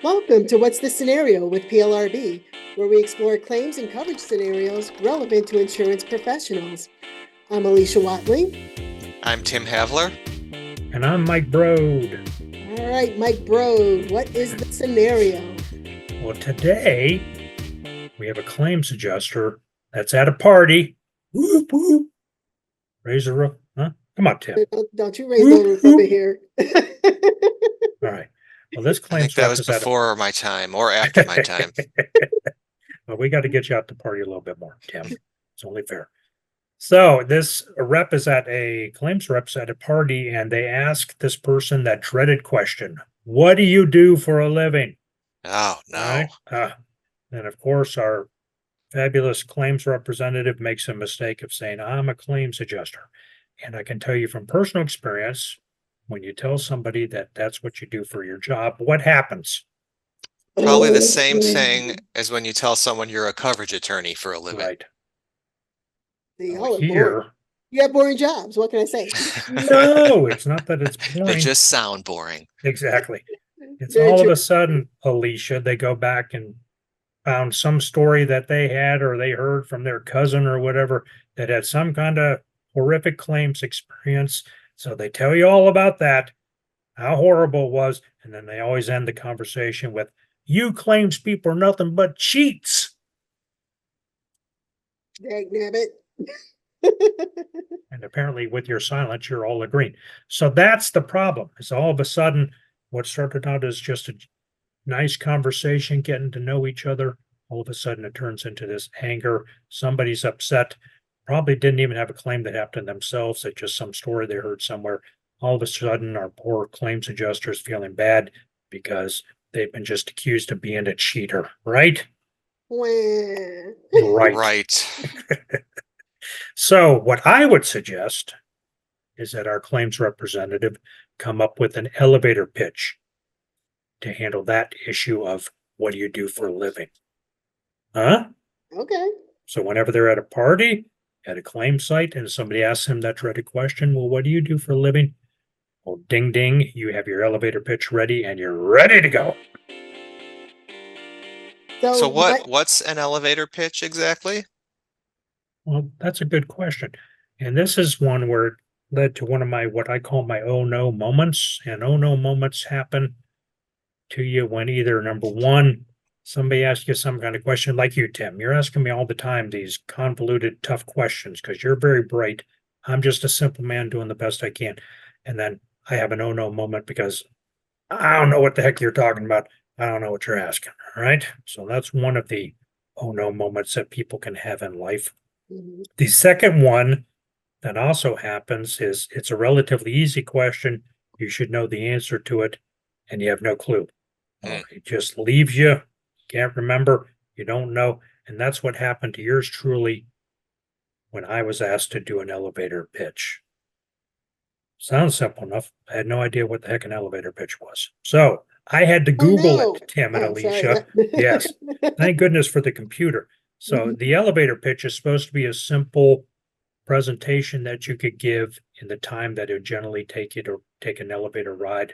Welcome to What's the Scenario with PLRB, where we explore claims and coverage scenarios relevant to insurance professionals. I'm Alissha Watley. I'm Tim Havler. And I'm Mike Broad. All right, Mike Broad, what is the scenario? Well, today we have a claims adjuster that's at a party. Whoop, whoop. Raise the roof. Huh? Come on, Tim. Don't you raise the roof over here. All right. Well, this I claims think that was before my time or after my time. Well, we got to get you out to party a little bit more, Tim. It's only fair. So this rep is at a claims rep's at a party, and they ask this person that dreaded question: "What do you do for a living?" Oh, no. Right? And of course, our fabulous claims representative makes a mistake of saying, "I'm a claims adjuster." And I can tell you from personal experience, when you tell somebody that that's what you do for your job, what happens? Probably the same thing as when you tell someone you're a coverage attorney for a living. Right. Y'all are Here, boring. You have boring jobs. What can I say? no, it's not that it's They boring. just sound boring. Exactly. It's Very all of true. a sudden, Alissha, they go back and found some story that they had or they heard from their cousin or whatever that had some kind of horrific claims experience. So they tell you all about that, how horrible it was. And then they always end the conversation with, "You claims people are nothing but cheats." Dagnabbit. And apparently with your silence, you're all agreeing. So that's the problem. Is all of a sudden what started out as just a nice conversation, getting to know each other, all of a sudden it turns into this anger. Somebody's upset, probably didn't even have a claim that happened to themselves. It's just some story they heard somewhere. All of a sudden, our poor claims adjuster is feeling bad because they've been just accused of being a cheater, right? Wah. Right. So what I would suggest is that our claims representative come up with an elevator pitch to handle that issue of what do you do for a living? Huh? Okay. So whenever they're at a party, at a claim site, and somebody asks them that dreaded question, well, what do you do for a living? Well, ding, ding, you have your elevator pitch ready and you're ready to go. So what's an elevator pitch exactly? Well, that's a good question. And this is one where it led to one of my, what I call my oh no moments. And oh no moments happen to you when either number one, somebody asks you some kind of question like you, Tim. You're asking me all the time these convoluted, tough questions because you're very bright. I'm just a simple man doing the best I can. And then I have an oh no moment because I don't know what the heck you're talking about. I don't know what you're asking. All right. So that's one of the oh no moments that people can have in life. Mhm. The second one that also happens is it's a relatively easy question. You should know the answer to it, and you have no clue. Hmm. It just leaves you, can't remember, you don't know. And that's what happened to yours truly when I was asked to do an elevator pitch. Sounds simple enough. I had no idea what the heck an elevator pitch was. So I had to Google no. it, Tim and Oh, sorry. Alissha. Yes. Thank goodness for the computer. So Mhm. the elevator pitch is supposed to be a simple presentation that you could give in the time that it would generally take you to take an elevator ride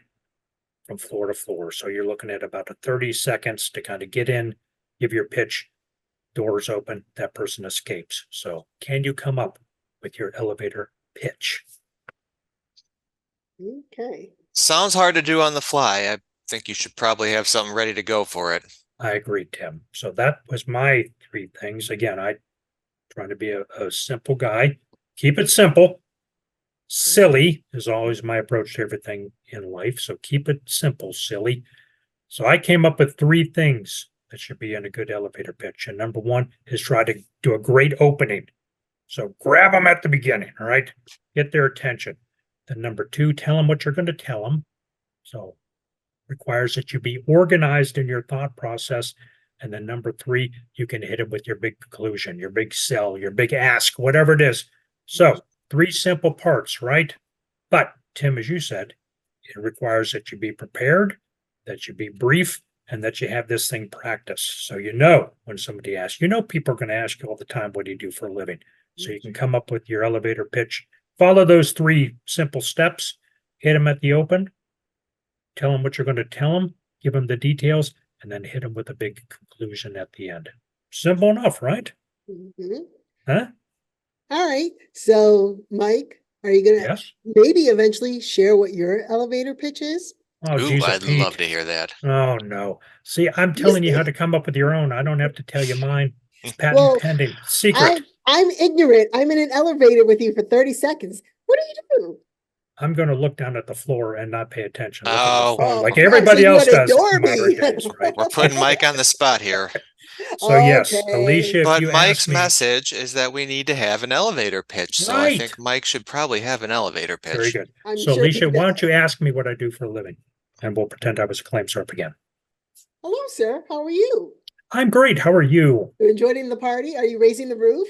from floor to floor. So you're looking at about 30 seconds to kind of get in, give your pitch, doors open, that person escapes. So can you come up with your elevator pitch? Okay. Sounds hard to do on the fly. I think you should probably have something ready to go for it. I agree, Tim. So that was my three things. Again, I trying to be a simple guy. Keep it simple. Silly is always my approach to everything in life. So keep it simple, silly. So I came up with three things that should be in a good elevator pitch. And number one is try to do a great opening. So grab them at the beginning, all right? Get their attention. Then number two, tell them what you're going to tell them. So requires that you be organized in your thought process. And then number three, you can hit it with your big conclusion, your big sell, your big ask, whatever it is. So three simple parts, right? But Tim, as you said, it requires that you be prepared, that you be brief, and that you have this thing practiced. So you know when somebody asks, you know people are going to ask you all the time, what do you do for a living? So you can come up with your elevator pitch. Follow those three simple steps, hit them at the open, tell them what you're going to tell them, give them the details, and then hit them with a big conclusion at the end. Simple enough, right? Mhm. Huh? All right. So, Mike, are you going to Yes. maybe eventually share what your elevator pitch is? Oh, Ooh, geez, I'd love Pete. to hear that. Oh, no. See, I'm telling you how to come up with your own. I don't have to tell you mine. It's patent Well, pending. Secret. I'm ignorant. I'm in an elevator with you for 30 seconds. What do you do? I'm going to look down at the floor and not pay attention. Look at my Oh, phone like So everybody you else want to does ignore in modern me? days, right? we're putting Mike on the spot here. So yes, Okay. Alissha, if But you ask Mike's me, message is that we need to have an elevator pitch. So I right? think Mike should probably have an elevator Very pitch. good. I'm So sure he Alissha, why don't does. you ask me what I do for a living? And we'll pretend I was a claims rep again. Hello, sir. How are you? I'm great. How are you? You enjoying the party? Are you raising the roof?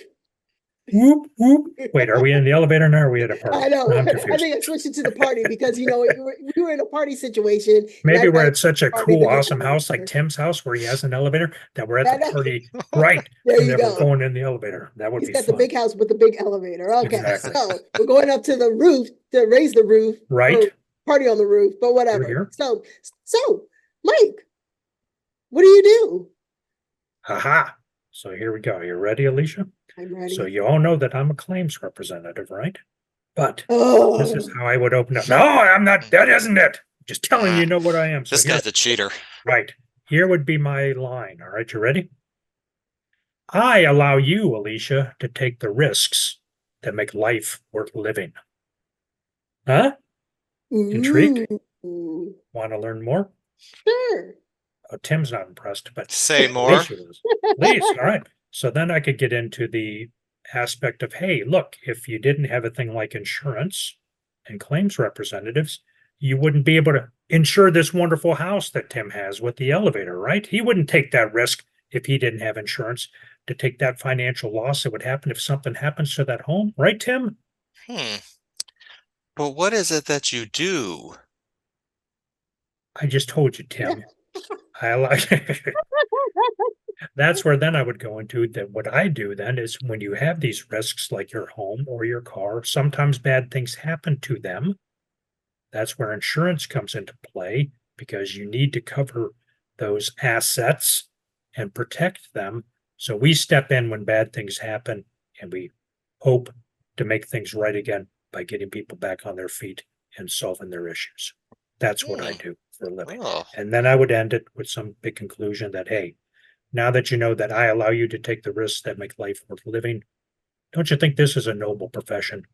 Whoop, whoop. Wait, are we in the elevator now or are we at a party? I know. No, I'm I confused. think I switched it to the party because we were in a party situation. And Maybe I'd we're rather at such a party cool, than an awesome house like elevator. Tim's house where he has an elevator that we're at I the know. party, right? There And you then we're go. going in the elevator. That would He's be got the fun. big house with the big elevator. Okay, Exactly. so we're going up to the roof to raise the roof Right? or party on the roof, but whatever. Here. So, Mike, what do you do? Aha. So here we go. You ready, Alissha? I'm ready. So you all know that I'm a claims representative, right? But Oh, this is how I would open up. No, I'm not. That isn't it. Just telling Ah, you know what I am. So this here, guy's a cheater. right. Here would be my line. All right, you ready? I allow you, Alissha, to take the risks that make life worth living. Huh? Intrigued? ooh, Want to learn more? sure. Oh, Tim's not impressed, but Say more. Alissha is. Please. All right. So then I could get into the aspect of, hey, look, if you didn't have a thing like insurance and claims representatives, you wouldn't be able to insure this wonderful house that Tim has with the elevator, right? He wouldn't take that risk if he didn't have insurance to take that financial loss that would happen if something happens to that home, right, Tim? Hmm. But what is it that you do? I just told you, Tim. I like that's where then I would go into that. What I do then is when you have these risks like your home or your car, sometimes bad things happen to them. That's where insurance comes into play because you need to cover those assets and protect them. So we step in when bad things happen and we hope to make things right again by getting people back on their feet and solving their issues. That's what I Hmm. do for a living. Oh, And then I would end it with some big conclusion that, hey, now that you know that I allow you to take the risks that make life worth living, don't you think this is a noble profession?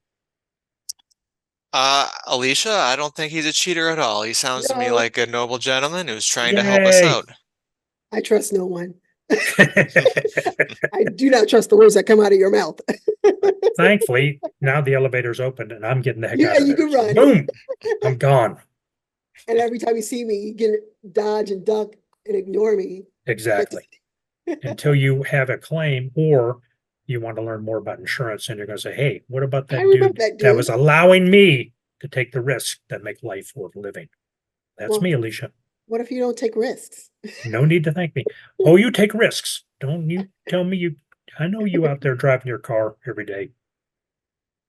Alissha, I don't think he's a cheater at all. He sounds to me No, like a noble gentleman who's trying to help us Yay! out. I trust no one. I do not trust the words that come out of your mouth. Thankfully, now the elevator's open and I'm getting the heck Yeah, out of you there. can So run. boom, I'm gone. And every time you see me, you can dodge and duck and ignore me. Exactly. Until you have a claim or you want to learn more about insurance and you're going to say, hey, what about I that remember dude that that was dude. allowing me to take the risk that make life worth living? That's Well, me, Alissha. what if you don't take risks? No need to thank me. Oh, you take risks. Don't you tell me you, I know you out there driving your car every day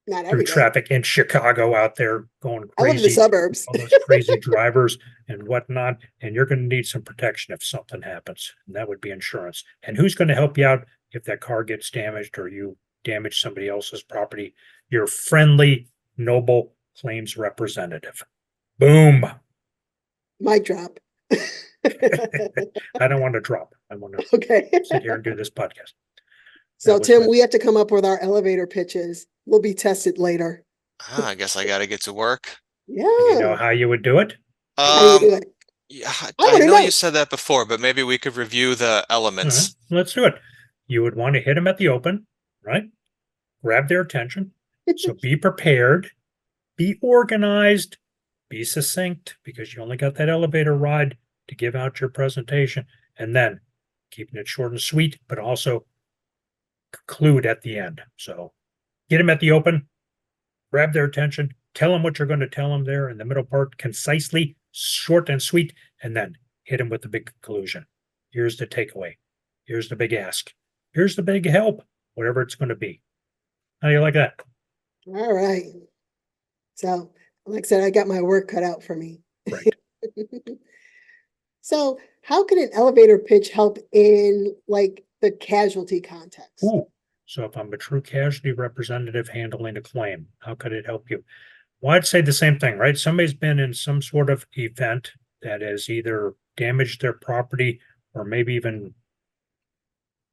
Not through every day. traffic in Chicago out there going I live in the crazy, suburbs. all those crazy drivers and whatnot. And you're going to need some protection if something happens. And that would be insurance. And who's going to help you out if that car gets damaged or you damage somebody else's property? Your friendly, noble claims representative. Boom. Mic drop. I don't want to drop. I want to Okay. sit here and do this podcast. So, That was Tim, my- we have to come up with our elevator pitches. We'll be tested later. I guess I got to get to work. Yeah. You know how you would do it? How do you Um, do it? yeah, I I wanna know know. you said that before, but maybe we could review the All right, elements. let's do it. You would want to hit them at the open, right? Grab their attention. So be prepared, be organized, be succinct, because you only got that elevator ride to give out your presentation, and then keeping it short and sweet, but also conclude at the end. So get them at the open, grab their attention, tell them what you're going to tell them there in the middle part, concisely, short and sweet, and then hit them with the big conclusion. Here's the takeaway. Here's the big ask. Here's the big help, whatever it's going to be. How do you like that? All right. So, like I said, I got my work cut out for me. Right. So how can an elevator pitch help in like the casualty context? Ooh, so if I'm a true casualty representative handling a claim, how could it help you? Well, I'd say the same thing, right? Somebody's been in some sort of event that has either damaged their property or maybe even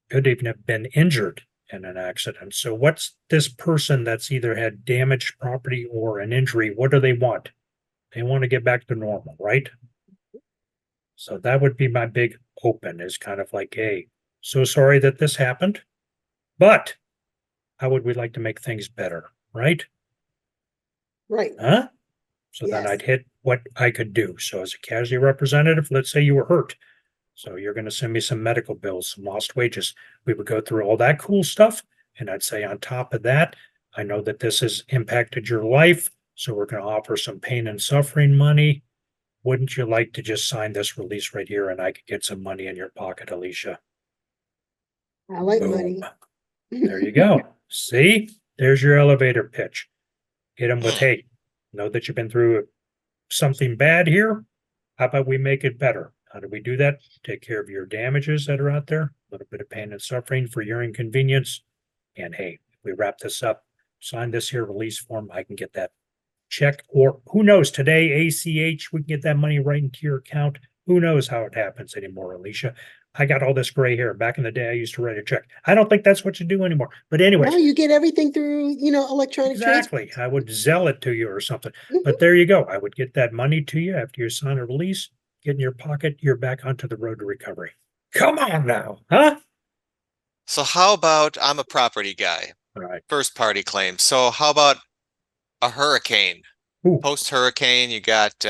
could even have been injured in an accident. So what's this person that's either had damaged property or an injury? What do they want? They want to get back to normal, right? So that would be my big open is kind of like, hey, so sorry that this happened, but how would we like to make things better, right? Right. Huh? So then Yes. I'd hit what I could do. So as a casualty representative, let's say you were hurt. So you're going to send me some medical bills, some lost wages. We would go through all that cool stuff. And I'd say on top of that, I know that this has impacted your life. So we're going to offer some pain and suffering money. Wouldn't you like to just sign this release right here and I could get some money in your pocket, Alissha? I like Boom. money. There you go. See, there's your elevator pitch. Hit them with, Hmm. hey, know that you've been through something bad here. How about we make it better? How do we do that? Take care of your damages that are out there, a little bit of pain and suffering for your inconvenience. And hey, if we wrap this up, sign this here release form, I can get that check, or who knows, today, ACH, we can get that money right into your account. Who knows how it happens anymore, Alissha? I got all this gray hair. Back in the day, I used to write a check. I don't think that's what you do anymore. But anyways, No, you get everything through, electronic transfer. exactly. I would zell it to you or something. Mhm. But there you go. I would get that money to you after you sign a release, get in your pocket, you're back onto the road to recovery. Come on now, huh? So how about I'm a property guy, All right. first party claim. So how about a hurricane? Ooh, Post hurricane, you got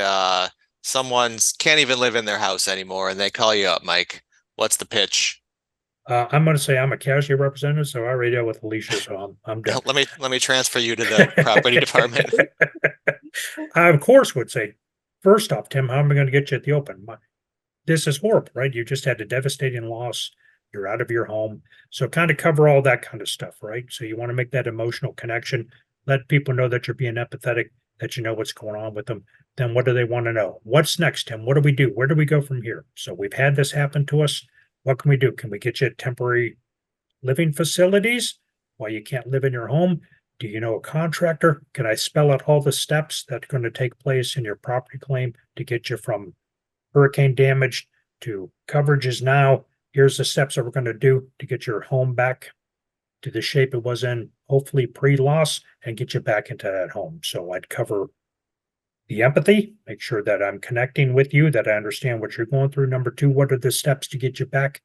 someone's can't even live in their house anymore and they call you up, Mike. What's the pitch? I'm going to say I'm a casualty representative, so I already dealt with Alissha, so I'm done. Let me transfer you to the property department. I, of course, would say, first off, Tim, how am I going to get you at the open? This is horrible, right? You just had a devastating loss. You're out of your home. So kind of cover all that kind of stuff, right? So you want to make that emotional connection, let people know that you're being empathetic, that you know what's going on with them. Then what do they want to know? What's next, Tim? What do we do? Where do we go from here? So we've had this happen to us. What can we do? Can we get you temporary living facilities while you can't live in your home? Do you know a contractor? Can I spell out all the steps that are going to take place in your property claim to get you from hurricane damage to coverages now? Here's the steps that we're going to do to get your home back to the shape it was in, hopefully pre-loss, and get you back into that home. So I'd cover the empathy, make sure that I'm connecting with you, that I understand what you're going through. Number two, what are the steps to get you back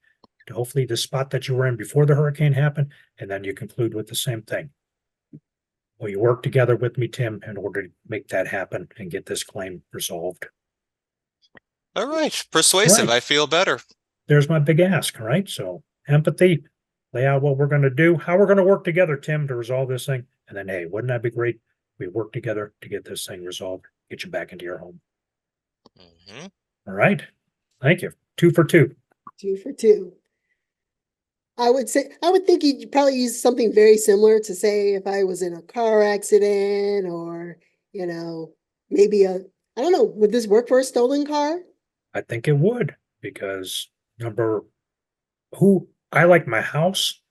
to hopefully the spot that you were in before the hurricane happened? And then you conclude with the same thing. Will you work together with me, Tim, in order to make that happen and get this claim resolved? All right, persuasive. Right. I feel better. There's my big ask, right? So empathy, lay out what we're going to do, how we're going to work together, Tim, to resolve this thing. And then, hey, wouldn't that be great? We work together to get this thing resolved, get you back into your home. Mhm. All right. Thank you. 2 for 2. 2 for 2. I would think you'd probably use something very similar to say if I was in a car accident or, maybe I don't know, would this work for a stolen car? I think it would because I like my house.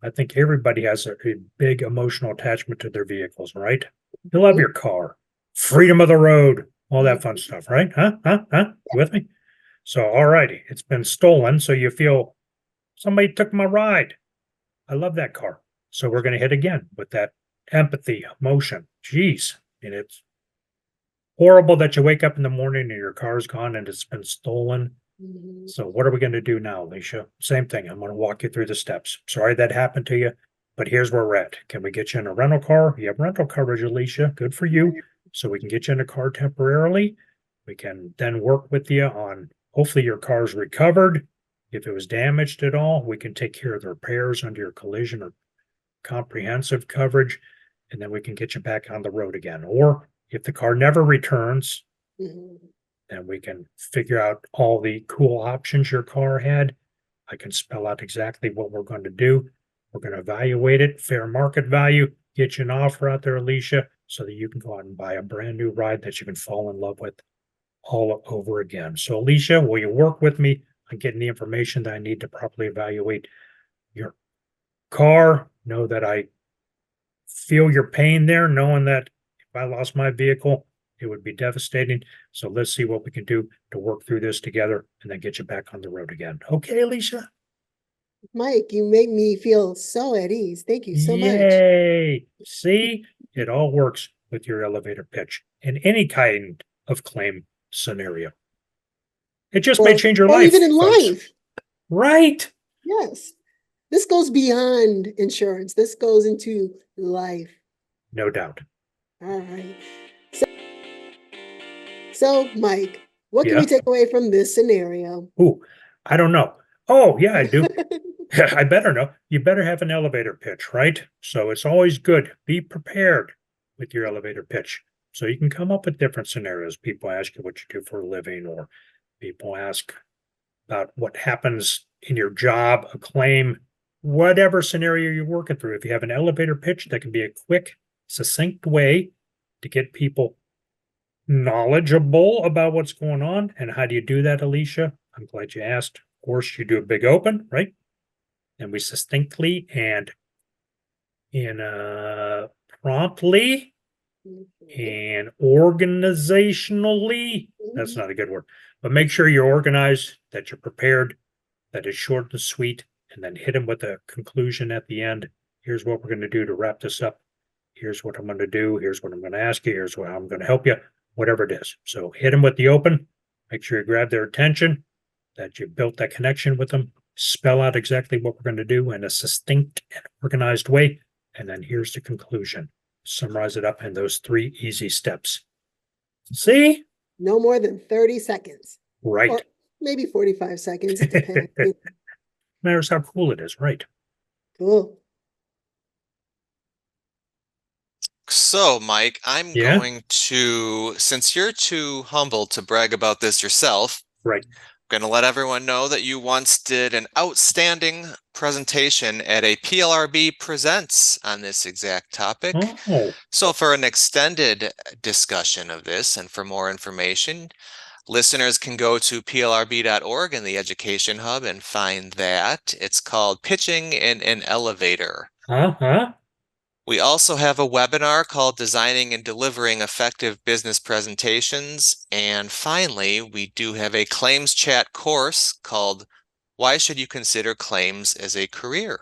I think everybody has a big emotional attachment to their vehicles, right? You love your car, freedom of the road, all that fun stuff, right? Huh? You with me? So, all righty, it's been stolen. So you feel somebody took my ride. I love that car. So we're going to hit again with that empathy, emotion. Jeez. And it's horrible that you wake up in the morning and your car's gone and it's been stolen. Mhm. So what are we going to do now, Alissha? Same thing. I'm going to walk you through the steps. Sorry that happened to you, but here's where we're at. Can we get you in a rental car? You have rental coverage, Alissha. Good for you. So we can get you in a car temporarily. We can then work with you on hopefully your car's recovered. If it was damaged at all, we can take care of the repairs under your collision or comprehensive coverage, and then we can get you back on the road again. Or if the car never returns, Mhm. then we can figure out all the cool options your car had. I can spell out exactly what we're going to do. We're going to evaluate it, fair market value, get you an offer out there, Alissha, so that you can go out and buy a brand new ride that you can fall in love with all over again. So Alissha, will you work with me on getting the information that I need to properly evaluate your car? Know that I feel your pain there, knowing that if I lost my vehicle, it would be devastating. So let's see what we can do to work through this together and then get you back on the road again. Okay, Alissha? Mike, you make me feel so at ease. Thank you so much. Yay! See, it all works with your elevator pitch in any kind of claim scenario. It just may change your or life, even in folks. life. Right? Yes. This goes beyond insurance. This goes into life. No doubt. All right. So Mike, what can Yeah. we take away from this scenario? Ooh, I don't know. Oh, yeah, I do. I better know. You better have an elevator pitch, right? So it's always good. Be prepared with your elevator pitch. So you can come up with different scenarios. People ask you what you do for a living, or people ask about what happens in your job, a claim, whatever scenario you're working through. If you have an elevator pitch, that can be a quick, succinct way to get people knowledgeable about what's going on. And how do you do that, Alissha? I'm glad you asked. Of course, you do a big open, right? And we succinctly and in promptly and organizationally. That's not a good word, but make sure you're organized, that you're prepared, that it's short and sweet, and then hit them with a conclusion at the end. Here's what we're going to do to wrap this up. Here's what I'm going to do. Here's what I'm going to ask you. Here's what I'm going to help you, whatever it is. So hit them with the open. Make sure you grab their attention, that you built that connection with them. Spell out exactly what we're going to do in a succinct and organized way. And then here's the conclusion. Summarize it up in those 3 easy steps. See? No more than 30 seconds. Right. Or maybe 45 seconds. It depends. Matters how cool it is, right? Cool. So, Mike, I'm Yeah? going to, since you're too humble to brag about this yourself, Right. I'm going to let everyone know that you once did an outstanding presentation at a PLRB Presents on this exact topic. Oh, So for an extended discussion of this and for more information, listeners can go to plrb.org in the Education Hub and find that. It's called Pitching in an Elevator. uh-huh. We also have a webinar called Designing and Delivering Effective Business Presentations. And finally, we do have a claims chat course called Why Should You Consider Claims as a Career?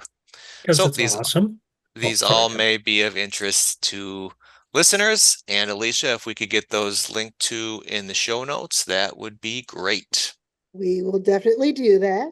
Because So it's awesome. these sorry, all Tom. may be of interest to listeners. And Alissha, if we could get those linked to in the show notes, that would be great. We will definitely do that.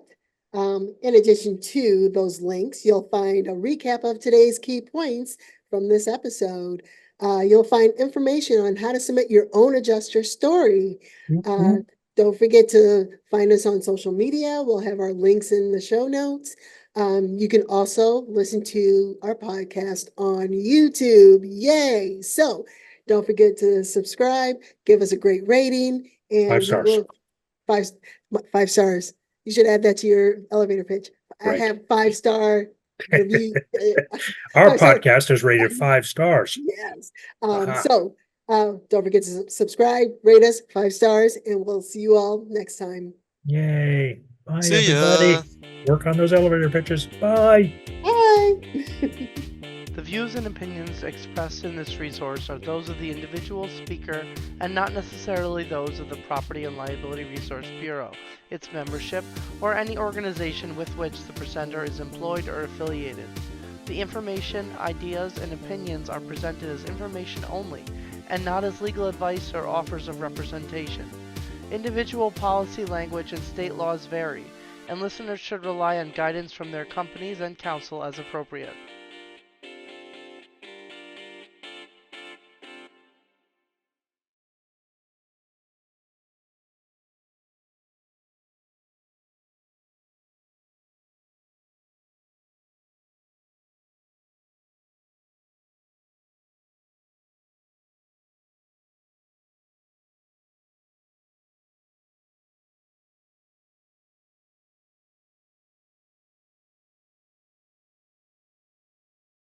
In addition to those links, you'll find a recap of today's key points from this episode. You'll find information on how to submit your own adjuster story. Mhm. Don't forget to find us on social media. We'll have our links in the show notes. You can also listen to our podcast on YouTube. Yay! So don't forget to subscribe, give us a great rating, and 5 we stars. will 5 stars. You should add that to your elevator pitch. I Right. have 5-star review. Our 5-star. podcast is rated 5 stars. Yes. Uh-huh. So don't forget to subscribe, rate us 5 stars, and we'll see you all next time. Yay. Bye, See everybody. ya. Work on those elevator pitches. Bye. Bye. The views and opinions expressed in this resource are those of the individual speaker and not necessarily those of the Property and Liability Resource Bureau, its membership, or any organization with which the presenter is employed or affiliated. The information, ideas, and opinions are presented as information only and not as legal advice or offers of representation. Individual policy language and state laws vary, and listeners should rely on guidance from their companies and counsel as appropriate.